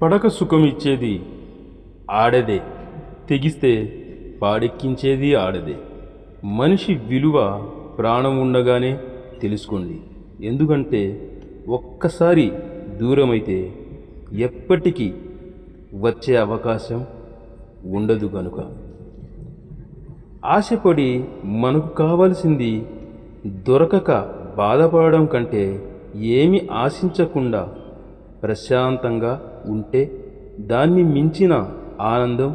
పడక సుఖమిచ్చేది ఆడదే, తెగిస్తే పాడెక్కించేది ఆడదే. మనిషి విలువ ప్రాణం ఉండగానే తెలుసుకోండి. ఎందుకంటే ఒక్కసారి దూరమైతే ఎప్పటికీ వచ్చే అవకాశం ఉండదు కనుక. ఆశపడి మనకు కావలసింది దొరకక బాధపడడం కంటే ఏమి ఆశించకుండా ప్రశాంతంగా ఉంటే దాన్ని మించిన ఆనందం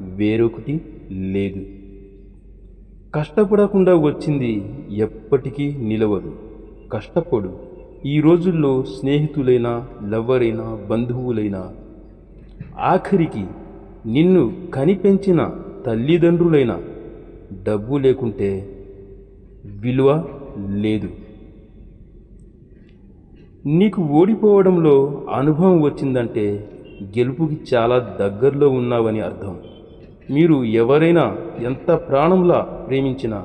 వేరొకటి లేదు. కష్టపడకుండా వచ్చింది ఎప్పటికీ నిలవదు. కష్టపడు. ఈ రోజుల్లో స్నేహితులైనా, లవ్వరైనా, బంధువులైనా, ఆఖరికి నిన్ను కనిపెంచిన తల్లిదండ్రులైనా డబ్బు లేకుంటే విలువ లేదు. నీకు ఓడిపోవడంలో అనుభవం వచ్చిందంటే గెలుపుకి చాలా దగ్గరలో ఉన్నావని అర్థం. మీరు ఎవరైనా ఎంత ప్రాణంలా ప్రేమించినా,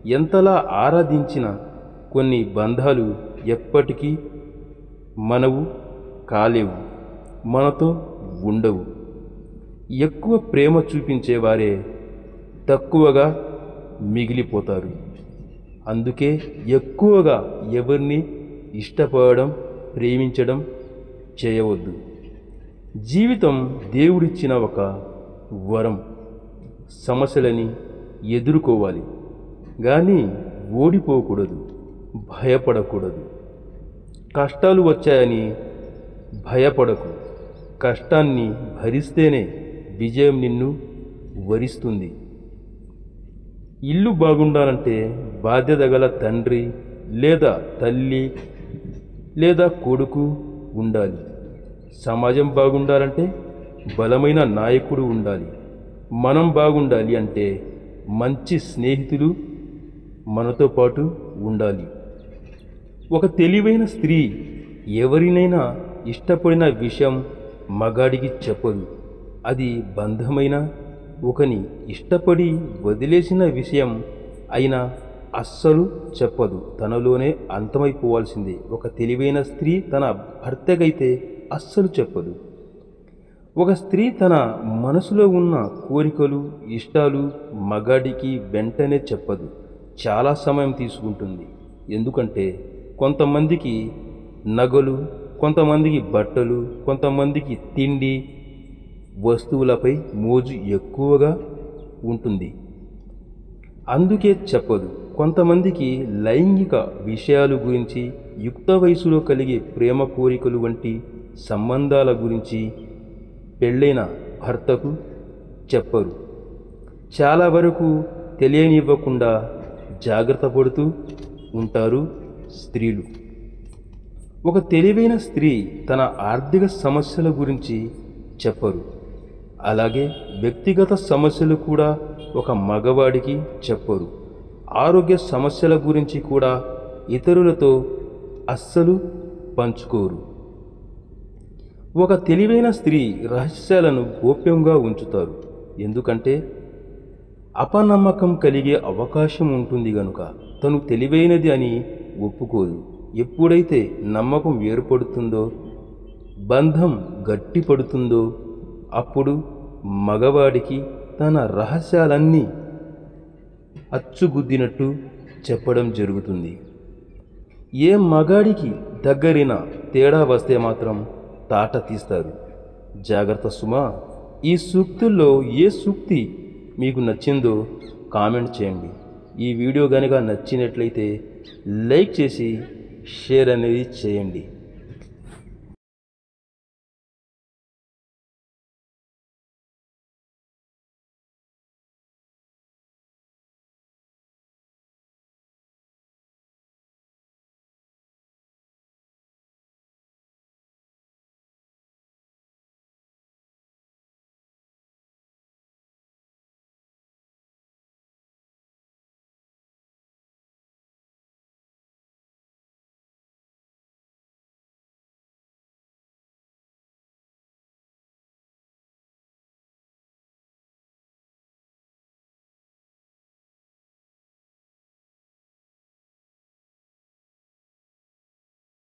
ఎంతలా ఆరాధించినా కొన్ని బంధాలు ఎప్పటికీ మనవు కాలేవు, మనతో ఉండవు. ఎక్కువ ప్రేమ చూపించేవారే తక్కువగా మిగిలిపోతారు. అందుకే ఎక్కువగా ఎవరిని ఇష్టపడడం, ప్రేమించడం చేయవద్దు. జీవితం దేవుడిచ్చిన ఒక వరం. సమస్యలని ఎదుర్కోవాలి, కానీ ఓడిపోకూడదు, భయపడకూడదు. కష్టాలు వచ్చాయని భయపడకు. కష్టాన్ని భరిస్తేనే విజయం నిన్ను వరిస్తుంది. ఇల్లు బాగుండాలంటే బాధ్యత గల తండ్రి లేదా తల్లి లేదా కొడుకు ఉండాలి. సమాజం బాగుండాలంటే బలమైన నాయకుడు ఉండాలి. మనం బాగుండాలి అంటే మంచి స్నేహితులు మనతో పాటు ఉండాలి. ఒక తెలివైన స్త్రీ ఎవరినైనా ఇష్టపడిన విషయం మగాడికి చెప్పదు. అది బంధమైన ఒకని ఇష్టపడి వదిలేసిన విషయం అయినా అస్సలు చెప్పదు. తనలోనే అంతమైపోవాల్సిందే. ఒక తెలివైన స్త్రీ తన భర్తకైతే అస్సలు చెప్పదు. ఒక స్త్రీ తన మనసులో ఉన్న కోరికలు, ఇష్టాలు మగాడికి వెంటనే చెప్పదు. చాలా సమయం తీసుకుంటుంది. ఎందుకంటే కొంతమందికి నగలు, కొంతమందికి బట్టలు, కొంతమందికి తిండి, వస్తువులపై మోజు ఎక్కువగా ఉంటుంది. అందుకే చెప్పదు. కొంతమందికి లైంగిక విషయాల గురించి, యుక్త వయసులో కలిగే ప్రేమ కోరికలు వంటి సంబంధాల గురించి పెళ్ళైన భర్తకు చెప్పరు. చాలా వరకు తెలియనివ్వకుండా జాగ్రత్త పడుతూ ఉంటారు స్త్రీలు. ఒక తెలివైన స్త్రీ తన ఆర్థిక సమస్యల గురించి చెప్పరు. అలాగే వ్యక్తిగత సమస్యలు కూడా ఒక మగవాడికి చెప్పరు. ఆరోగ్య సమస్యల గురించి కూడా ఇతరులతో అస్సలు పంచుకోరు. ఒక తెలివైన స్త్రీ రహస్యాలను గోప్యంగా ఉంచుతారు. ఎందుకంటే అపనమ్మకం కలిగే అవకాశం ఉంటుంది గనుక. తను తెలివైనది అని ఒప్పుకోదు. ఎప్పుడైతే నమ్మకం ఏర్పడుతుందో, బంధం గట్టిపడుతుందో అప్పుడు మగవాడికి తన రహస్యాలన్నీ అచ్చుగుద్దినట్టు చెప్పడం జరుగుతుంది. ఏ మగాడికి దగ్గరైన తేడా వస్తే మాత్రం తాట తీస్తారు. జాగ్రత్త సుమా. ఈ సూక్తుల్లో ఏ సూక్తి మీకు నచ్చిందో కామెంట్ చేయండి. ఈ వీడియో కనుక నచ్చినట్లయితే లైక్ చేసి షేర్ అనేది చేయండి.